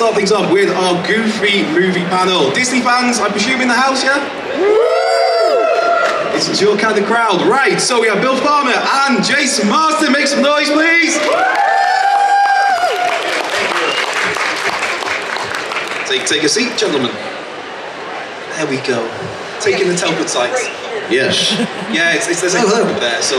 start things off with our Goofy movie panel. Disney fans, I presume in the house, yeah? It's your kind of crowd. Right, so we have Bill Farmer and Jason Marsden. Make some noise, please. Take a seat, gentlemen. There we go. Taking the Telford sites. Yes. Yeah, there's a over there, so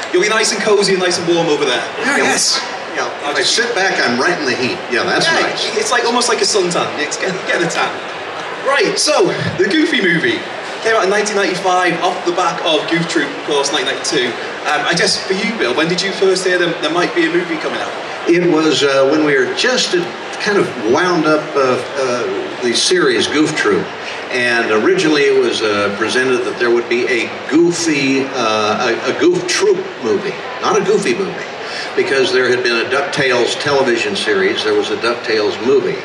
you'll be nice and cozy and nice and warm over there. Oh, yes. Yeah, if I sit back, I'm right in the heat. Yeah, that's nice. It's like almost like a suntan. It's get a tan. Right, so the Goofy movie came out in 1995 off the back of Goof Troop, of course, 1992. I guess for you, Bill, when did you first hear there might be a movie coming out? It was when we were just kind of wound up the series Goof Troop, and originally it was presented that there would be a Goofy, a Goof Troop movie, not a Goofy movie, because there had been a DuckTales television series, there was a DuckTales movie.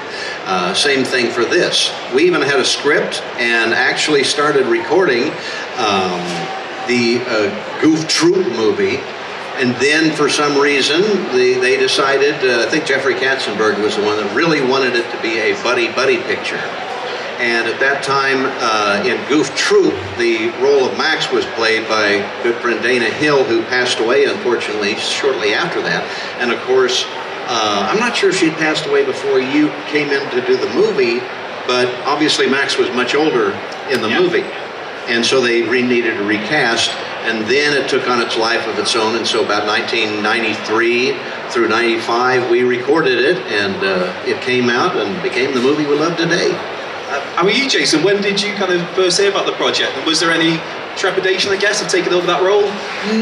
Same thing for this. We even had a script and actually started recording the Goof Troop movie. And then, for some reason, they decided, I think Jeffrey Katzenberg was the one that really wanted it to be a buddy-buddy picture. And at that time, in Goof Troop, the role of Max was played by good friend Dana Hill, who passed away, unfortunately, shortly after that. And of course, I'm not sure if she'd passed away before you came in to do the movie, but obviously Max was much older in the movie. And so they needed to recast. And then it took on its life of its own, and so about 1993 through 95, we recorded it, and it came out and became the movie we love today. How are you, Jason? When did you kind of first hear about the project? And was there any trepidation, I guess, of taking over that role?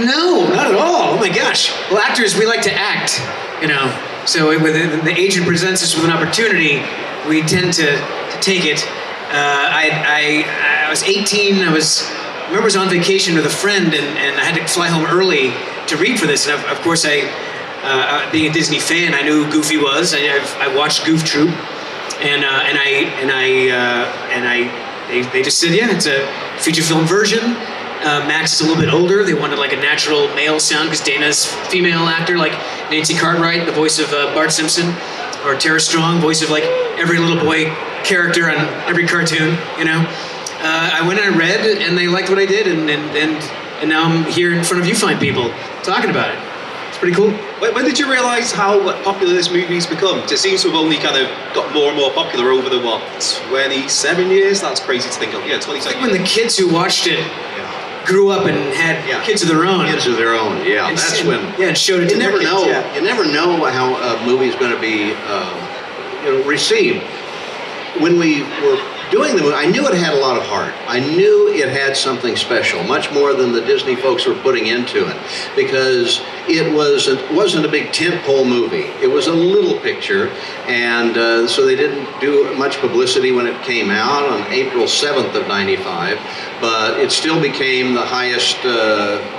No, not at all. Oh my gosh. Well, actors, we like to act, So when the agent presents us with an opportunity, we tend to take it. I was 18, I remember I was on vacation with a friend, and I had to fly home early to read for this. And of course, being a Disney fan, I knew who Goofy was. I watched Goof Troop, and they just said, yeah, it's a feature film version. Max is a little bit older. They wanted like a natural male sound because Dana's female actor, like Nancy Cartwright, the voice of Bart Simpson, or Tara Strong, voice of like every little boy character on every cartoon, I went and I read, and they liked what I did, and now I'm here in front of you fine people talking about it. It's pretty cool. When did you realize how popular this movie's become? It seems to have only kind of got more and more popular over the, 27 years? That's crazy to think of. Yeah, 27 years. When the kids who watched it grew up and had kids of their own. Kids of their own, yeah. And that's when... Yeah, and showed it to their kids. You never know how a movie's going to be received. When we were doing the movie, I knew it had a lot of heart. I knew it had something special, much more than the Disney folks were putting into it, because it wasn't a big tentpole movie. It was a little picture, and so they didn't do much publicity when it came out on April 7th of 95, but it still became the highest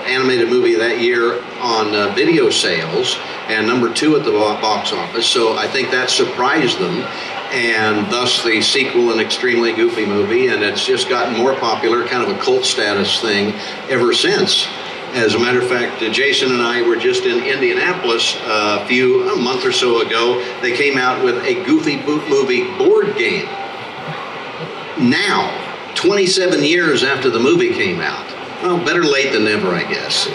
animated movie that year on video sales, and number 2 at the box office, so I think that surprised them. And thus the sequel, an extremely goofy movie, and it's just gotten more popular, kind of a cult status thing ever since. As a matter of fact, Jason and I were just in Indianapolis a month or so ago. They came out with a Goofy Movie board game. Now, 27 years after the movie came out. Well, better late than never, I guess.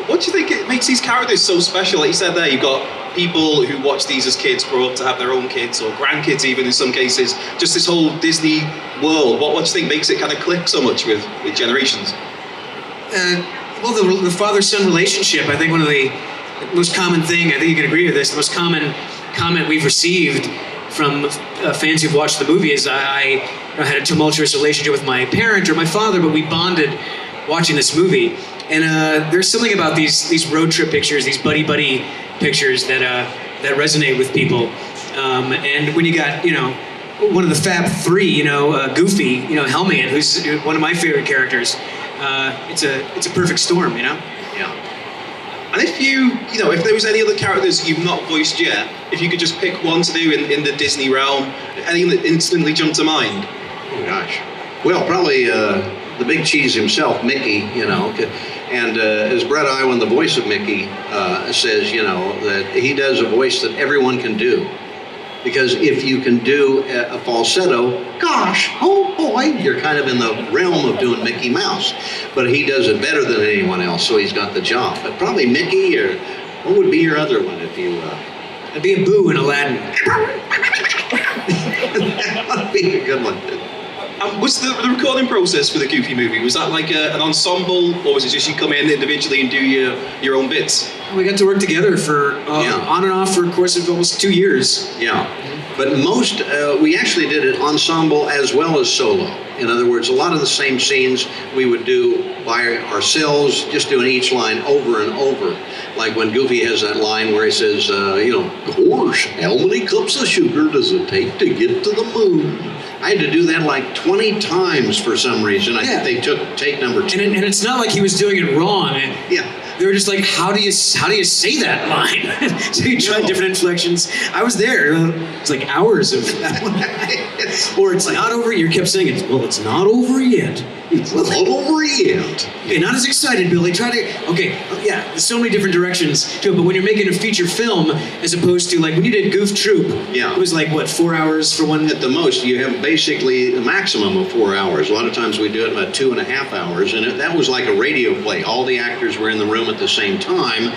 What do you think it makes these characters so special? Like you said there, you've got people who watch these as kids grow up to have their own kids, or grandkids even in some cases. Just this whole Disney world. What do you think makes it kind of click so much with generations? Well, the father-son relationship, I think one of the most common thing, I think you can agree with this, the most common comment we've received from fans who've watched the movie is I had a tumultuous relationship with my parent or my father, but we bonded watching this movie. And there's something about these road trip pictures, these buddy pictures that resonate with people. And when you got, one of the Fab Three, Goofy, Helmian, who's one of my favorite characters, it's a perfect storm, Yeah. And if there was any other characters you've not voiced yet, if you could just pick one to do in the Disney realm, anything that instantly jumped to mind? Oh gosh. Well, probably the big cheese himself, Mickey, And as Brett Iwan, the voice of Mickey, says, that he does a voice that everyone can do. Because if you can do a falsetto, gosh, oh boy, you're kind of in the realm of doing Mickey Mouse. But he does it better than anyone else, so he's got the job. But probably Mickey, or what would be your other one if you... I'd be a Boo in Aladdin. That would be a good one. Was the recording process for the Goofy movie, was that like an ensemble, or was it just you come in individually and do your own bits? We got to work together for Yeah. on and off for a course of almost 2 years. Yeah, but most, we actually did it ensemble as well as solo. In other words, a lot of the same scenes we would do by ourselves, just doing each line over and over. Like when Goofy has that line where he says, gosh, how many cups of sugar does it take to get to the moon? I had to do that like 20 times for some reason. I think they took take number 2. And it's not like he was doing it wrong. Yeah. They were just like, how do you say that line? So you tried different inflections. I was there. It's like hours of that one. Or it's not over. You kept saying it. Well, it's not over yet. It's not over yet. Okay, not as excited, Billy. Try to. Okay, yeah. There's so many different directions to it. But when you're making a feature film, as opposed to like when you did Goof Troop, Yeah. it was like what 4 hours for one. At the most, you have basically a maximum of 4 hours. A lot of times we do it about 2.5 hours, and that was like a radio play. All the actors were in the room at the same time,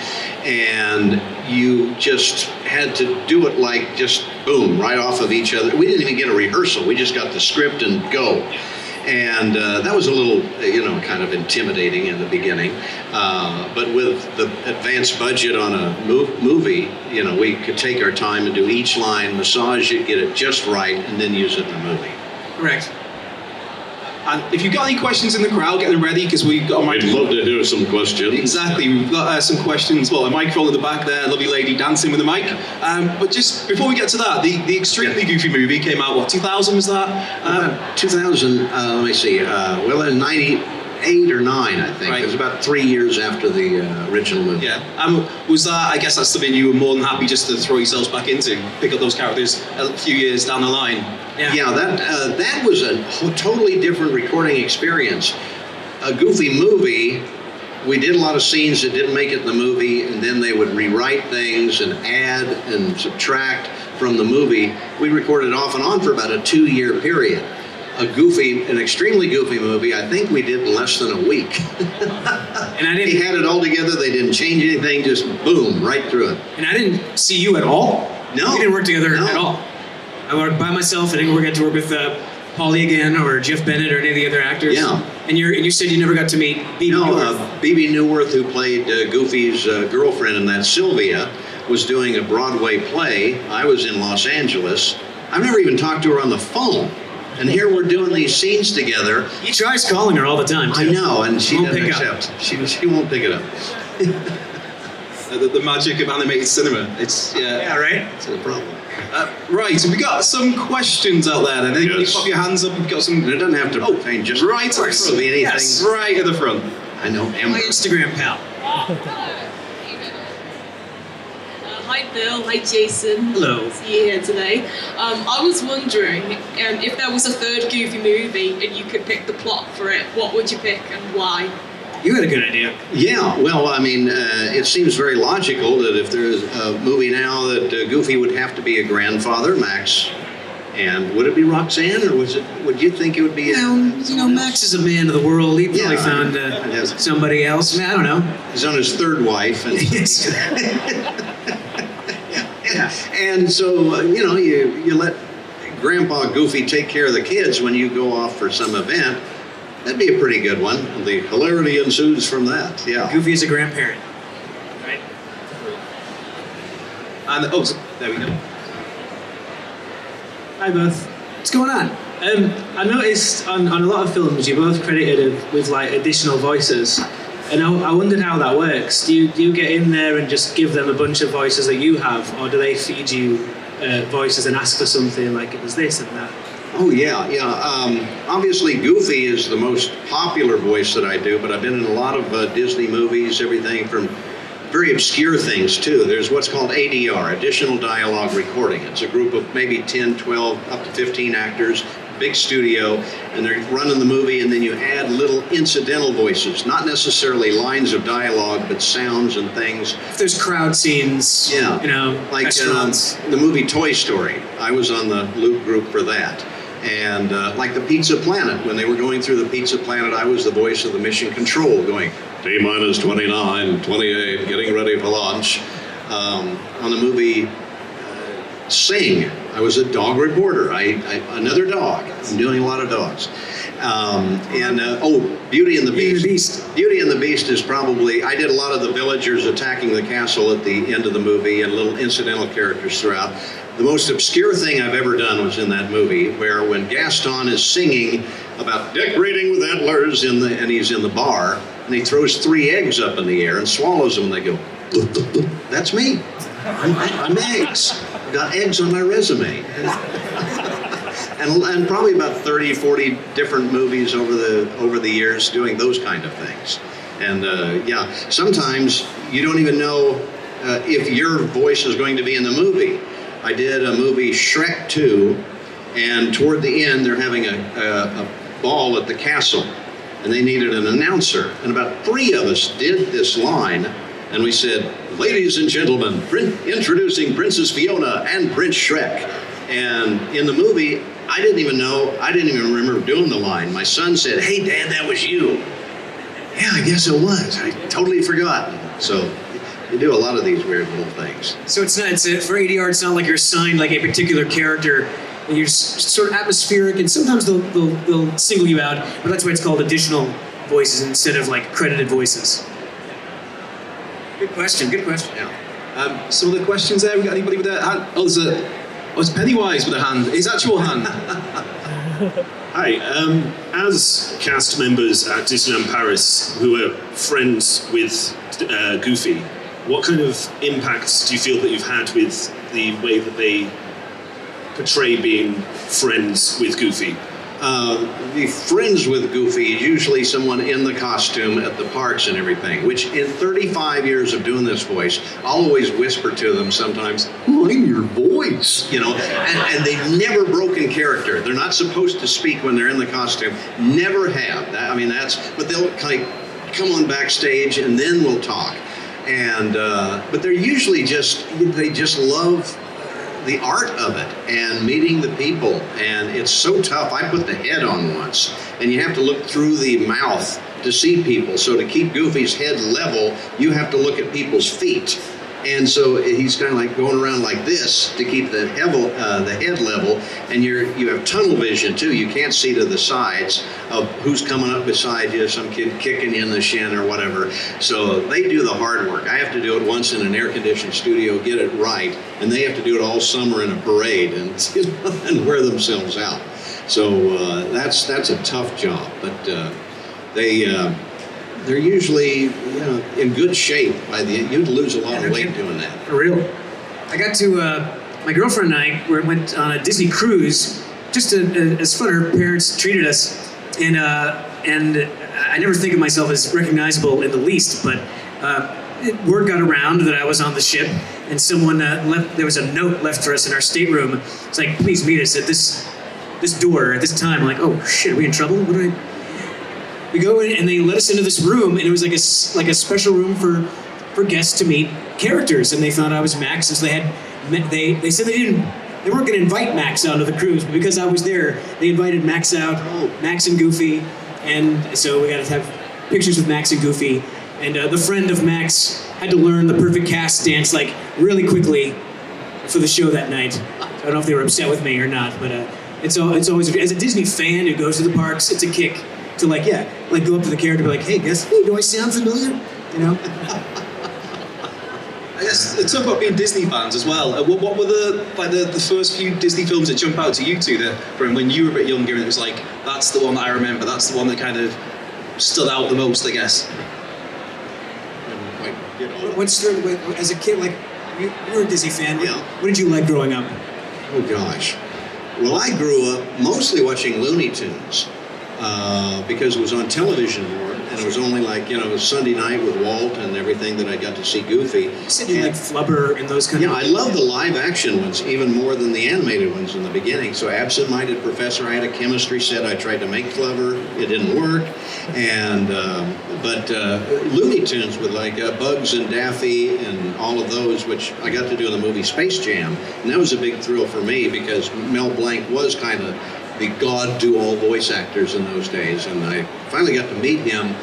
and you just had to do it like just boom, right off of each other. We didn't even get a rehearsal. We just got the script and go. And that was a little, kind of intimidating in the beginning. But with the advanced budget on a movie, we could take our time and do each line, massage it, get it just right, and then use it in the movie. Correct. And if you've got any questions in the crowd, get them ready, because we've got a I'd love to hear some questions. Exactly, we've got some questions. Well, a microphone at the back there, a lovely lady dancing with the mic. But just before we get to that, the Extremely Goofy movie came out, what, 2000 was that? 2000, let me see, in 98 or 9, I think. Right. It was about 3 years after the original movie. Yeah. Was that, I guess that's something you were more than happy just to throw yourselves back into, pick up those characters a few years down the line? Yeah, that was a totally different recording experience. A Goofy movie, we did a lot of scenes that didn't make it in the movie, and then they would rewrite things and add and subtract from the movie. We recorded off and on for about a 2-year period. An extremely goofy movie, I think we did in less than a week. And I didn't. They had it all together, they didn't change anything, just boom, right through it. And I didn't see you at all. No. We didn't work together No. at all. I worked by myself. I didn't get to work with Paulie again or Jeff Bennett or any of the other actors. Yeah. And you said you never got to meet B.B. Newirth. B.B. Newirth, who played Goofy's girlfriend in that, Sylvia, was doing a Broadway play. I was in Los Angeles. I've never even talked to her on the phone. And here we're doing these scenes together. He tries calling her all the time. I too. know, and she Won't doesn't pick up. accept. She won't pick it up. The magic of animated cinema. It's Yeah, right? That's the problem. Right, so we got some questions out there. Then you Yes. pop your hands up. We've got some. And it doesn't have to pertain just right at the to front. be anything. Yes. Right at the front. I know My Amber. Instagram pal. Hi Bill, hi Jason. Hello. See you here today. I was wondering if there was a third Goofy movie and you could pick the plot for it, what would you pick and why? You had a good idea. Yeah, well, I mean, it seems very logical that if there's a movie now that Goofy would have to be a grandfather, Max. And would it be Roxanne, or would you think it would be? Max is a man of the world. He probably Yeah. found Yes. somebody else. I mean, I don't know. He's on his third wife, and Yes. yeah. And so you let Grandpa Goofy take care of the kids when you go off for some event. That'd be a pretty good one. The hilarity ensues from that. Yeah. Goofy is a grandparent. Right? And there we go. Hi both. What's going on? I noticed on a lot of films you're both credited with like additional voices, and I wondered how that works. Do you get in there and just give them a bunch of voices that you have, or do they feed you voices and ask for something like it was this and that? Oh yeah. Obviously, Goofy is the most popular voice that I do, but I've been in a lot of Disney movies, everything from very obscure things too. There's what's called ADR, Additional Dialogue Recording. It's a group of maybe 10, 12, up to 15 actors big studio, and they're running the movie, and then you add little incidental voices, not necessarily lines of dialogue, but sounds and things. If there's crowd scenes, Yeah, you know, like restaurants. the movie Toy Story. I was on the loop group for that. And like the Pizza Planet, when they were going through the Pizza Planet, I was the voice of the mission control going, T-minus 29, 28, getting ready for launch. On the movie Sing, I was a dog reporter. Another dog. I'm doing a lot of dogs. Beauty and the Beast. Beauty and the Beast is probably, I did a lot of the villagers attacking the castle at the end of the movie and little incidental characters throughout. The most obscure thing I've ever done was in that movie, where when Gaston is singing about decorating with antlers and he's in the bar, and he throws 3 eggs up in the air and swallows them, and they go, "Look, look, look, that's me. I'm eggs. I've got eggs on my resume." And probably about 30, 40 different movies over the years doing those kind of things. And sometimes you don't even know if your voice is going to be in the movie. I did a movie, Shrek 2, and toward the end they're having a ball at the castle, and they needed an announcer. And about 3 of us did this line, and we said, "Ladies and gentlemen, introducing Princess Fiona and Prince Shrek." And in the movie, I didn't even remember doing the line. My son said, "Hey, Dad, that was you." Yeah, I guess it was. I totally forgot. So you do a lot of these weird little things. So it's for ADR, it's not like you're assigned like a particular character. You're sort of atmospheric, and sometimes they'll single you out, but that's why it's called additional voices instead of like credited voices. Good question. Yeah. Some of the questions there. We got anybody with their hand? It's Pennywise with a hand. His actual hand. Hi, as cast members at Disneyland Paris who are friends with Goofy, what kind of impact do you feel that you've had with the way that they portray being friends with Goofy? The friends with Goofy is usually someone in the costume at the parks and everything, which in 35 years of doing this voice, I'll always whisper to them sometimes, "Oh, I'm your voice," you know, and they've never broken character. They're not supposed to speak when they're in the costume. Never have. But they'll kind of come on backstage and then we'll talk. And, but they're usually they just love the art of it and meeting the people, and it's so tough. I put the head on once, and you have to look through the mouth to see people. So to keep Goofy's head level, you have to look at people's feet. And so he's kind of like going around like this to keep the head level, and you have tunnel vision too. You can't see to the sides of who's coming up beside you, some kid kicking you in the shin or whatever. So they do the hard work. I have to do it once in an air-conditioned studio, get it right, and they have to do it all summer in a parade and wear themselves out. So that's a tough job, but they're usually in good shape. You'd lose a lot of weight doing that. For real. I got to, my girlfriend and I went on a Disney cruise, just as fun. Her parents treated us, and I never think of myself as recognizable in the least, but word got around that I was on the ship, and someone there was a note left for us in our stateroom. It's like, "Please meet us at this door at this time." I'm like, "Oh shit, are we in trouble? What do I..." We go in and they let us into this room, and it was like a special room for guests to meet characters, and they thought I was Max, as they said they weren't going to invite Max out of the cruise, but because I was there, they invited Max out, Max and Goofy, and so we got to have pictures with Max and Goofy, and the friend of Max had to learn the perfect cast dance like really quickly for the show that night. I don't know if they were upset with me or not, but it's always, as a Disney fan who goes to the parks, it's a kick to go up to the character and be like, "Hey, do I sound familiar?" You know? I guess it's about being Disney fans as well. What were the first few Disney films that jump out to you two that from when you were a bit younger and it was like, that's the one that I remember, that's the one that kind of stood out the most, I guess? What's as a kid, like, you were a Disney fan. Yeah. What did you like growing up? Oh gosh. Well, I grew up mostly watching Looney Tunes because it was on television more. and it was only like, Sunday night with Walt and everything that I got to see Goofy. You said you like Flubber and those kind Yeah, of... I love the live action ones even more than the animated ones in the beginning. So Absent-Minded Professor, I had a chemistry set. I tried to make Flubber. It didn't work. And but Looney Tunes with like Bugs and Daffy and all of those, which I got to do in the movie Space Jam. And that was a big thrill for me because Mel Blanc was kind of the god-do-all voice actors in those days. And I finally got to meet him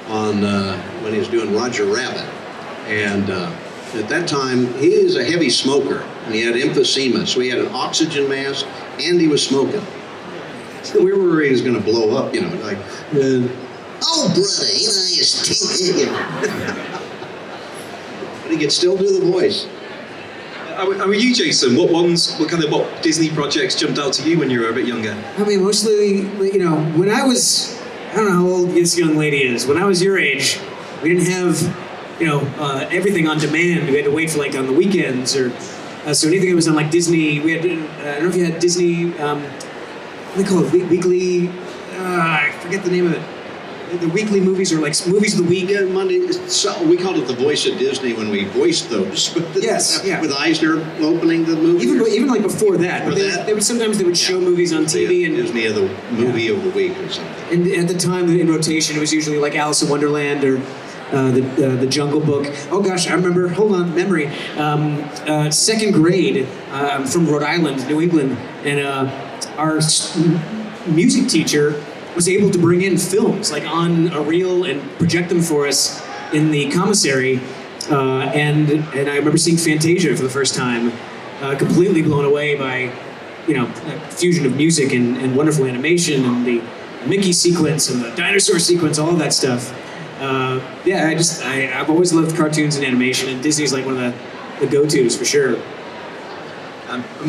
on when he was doing Roger Rabbit. And at that time, he is a heavy smoker, and he had emphysema, so he had an oxygen mask, and he was smoking. So we were worried he was going to blow up, like, oh, brother, but he could still do the voice. How are you, Jason? What Disney projects jumped out to you when you were a bit younger? I mean, mostly, when I was, I don't know how old this young lady is. When I was your age, we didn't have, everything on demand. We had to wait for on the weekends or, so anything that was on Disney, we had, I don't know if you had Disney, what do they call it, weekly, I forget the name of it. The weekly movies or movies of the week. Yeah, Monday. So we called it the Voice of Disney when we voiced those. Yes, yeah. With Eisner opening the movie. Even before that. Before They would show movies on TV and Disney of the movie of the week or something. And at the time, in rotation, it was usually Alice in Wonderland or the Jungle Book. Oh gosh, I remember. Hold on, memory. Second grade. I'm from Rhode Island, New England, and our music teacher was able to bring in films on a reel and project them for us in the commissary. And I remember seeing Fantasia for the first time, completely blown away by fusion of music and wonderful animation and the Mickey sequence and the dinosaur sequence, all of that stuff. I've always loved cartoons and animation, and Disney's one of the go-tos for sure.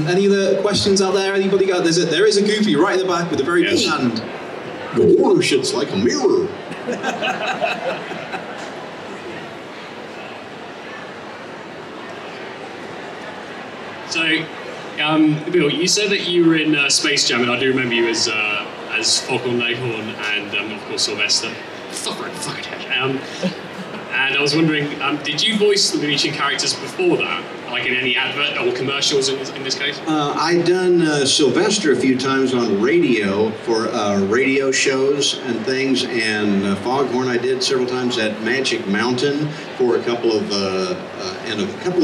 Any other questions out there? Anybody got? There is a Goofy right in the back with a very big hand. The water shit's like a mirror. So, Bill, you said that you were in Space Jam, and I do remember you as Foghorn Leghorn and, of course, Sylvester. And I was wondering, did you voice the Looney Tunes characters before that, in any advert or commercials in this case? I'd done Sylvester a few times on radio for radio shows and things, and Foghorn I did several times at Magic Mountain for a couple of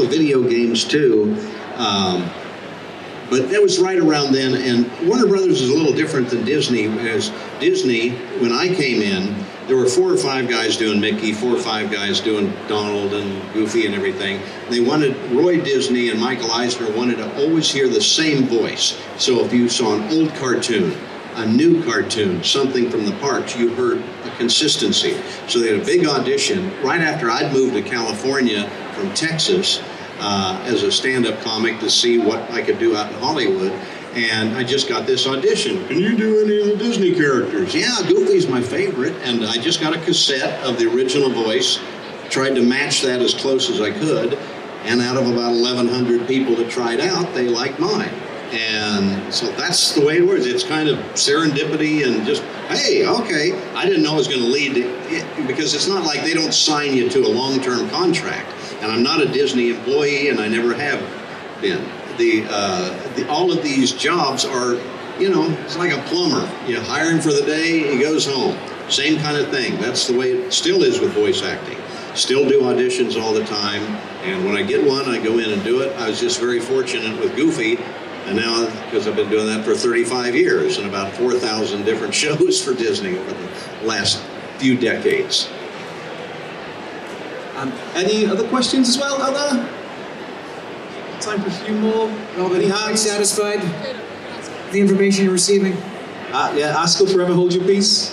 video games too. But that was right around then, and Warner Brothers is a little different than Disney. As Disney, when I came in, there were 4 or 5 guys doing Mickey, 4 or 5 guys doing Donald and Goofy and everything. They wanted, Roy Disney and Michael Eisner wanted to always hear the same voice. So if you saw an old cartoon, a new cartoon, something from the parks, you heard a consistency. So they had a big audition right after I'd moved to California from Texas as a stand-up comic to see what I could do out in Hollywood. And I just got this audition. Can you do any of the Disney characters? Yeah, Goofy's my favorite. And I just got a cassette of the original voice, tried to match that as close as I could. And out of about 1,100 people that tried out, they liked mine. And so that's the way it works. It's kind of serendipity and just, hey, okay. I didn't know it was going to lead to it, because it's not like they don't sign you to a long-term contract. And I'm not a Disney employee, and I never have been. All of these jobs are, it's like a plumber. You hire him for the day, he goes home. Same kind of thing. That's the way it still is with voice acting. Still do auditions all the time, and when I get one, I go in and do it. I was just very fortunate with Goofy, and now, because I've been doing that for 35 years and about 4,000 different shows for Disney over the last few decades. Any other questions as well out there? Time for a few more. Any hands? Satisfied with the information you're receiving? Yeah, ask or forever hold your peace.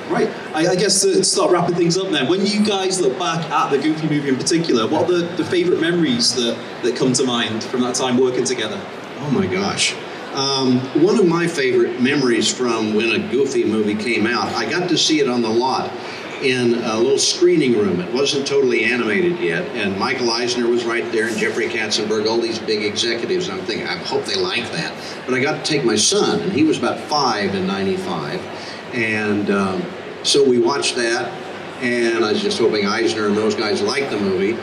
Right, I guess to start wrapping things up then, when you guys look back at the Goofy movie in particular, what are the favourite memories that come to mind from that time working together? Oh my gosh. One of my favorite memories from when a Goofy movie came out, I got to see it on the lot in a little screening room. It wasn't totally animated yet, and Michael Eisner was right there, and Jeffrey Katzenberg, all these big executives. I'm thinking, I hope they like that. But I got to take my son, and he was about 5 in '95, and So we watched that, and I was just hoping Eisner and those guys liked the movie.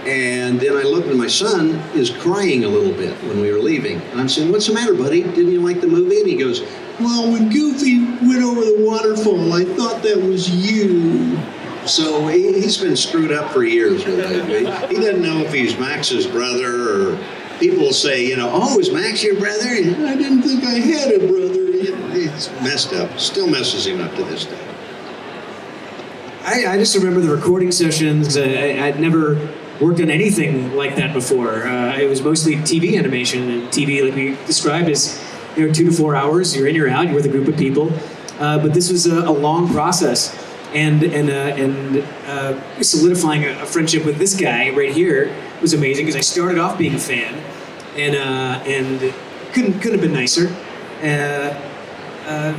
And then I looked, and my son is crying a little bit when we were leaving. And I'm saying, "What's the matter, buddy? Didn't you like the movie?" And he goes, "Well, when Goofy went over the waterfall, I thought that was you." So he's been screwed up for years with it. He doesn't know if he's Max's brother, or people say, "Oh, is Max your brother?" And I didn't think I had a brother. It's messed up. Still messes him up to this day. I just remember the recording sessions. I'd never worked on anything like that before. It was mostly TV animation, and TV, like we described, is 2 to 4 hours. You're in, you're out. You're with a group of people. But this was a long process, and solidifying a friendship with this guy right here was amazing because I started off being a fan, and couldn't have been nicer.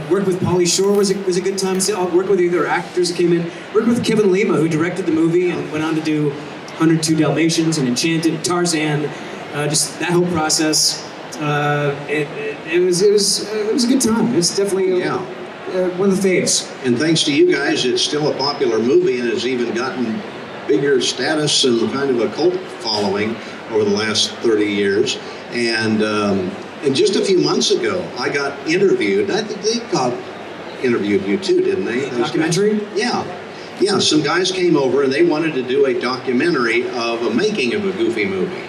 Worked with Pauly Shore was a good time. Worked with the other actors that came in. Worked with Kevin Lima, who directed the movie and went on to do 102 Dalmatians and Enchanted, Tarzan. Just that whole process. It was a good time. It's definitely one of the faves. And thanks to you guys, it's still a popular movie and has even gotten bigger status and kind of a cult following over the last 30 years. And just a few months ago, I got interviewed. I think they interviewed you too, didn't they? Documentary? Yeah, some guys came over and they wanted to do a documentary of a making of a Goofy movie.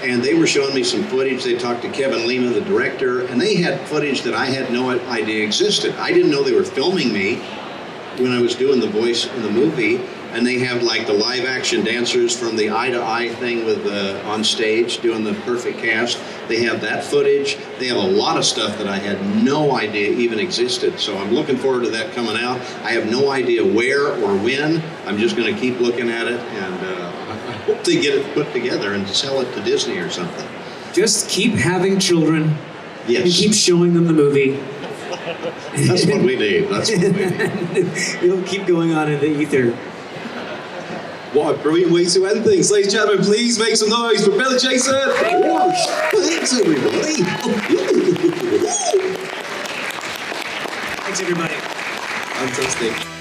And they were showing me some footage. They talked to Kevin Lima, the director, and they had footage that I had no idea existed. I didn't know they were filming me when I was doing the voice in the movie. And they have like the live action dancers from the Eye to Eye thing with on stage doing the perfect cast. They have that footage. They have a lot of stuff that I had no idea even existed. So I'm looking forward to that coming out. I have no idea where or when. I'm just going to keep looking at it, and I hope they get it put together and sell it to Disney or something. Just keep having children. Yes. And keep showing them the movie. That's what we need. That's what we need. It'll keep going on in the ether. What a brilliant way to end things. Ladies and gentlemen, please make some noise for Bill and Jason. Whoosh. Thanks, everybody. Thanks, everybody. Fantastic.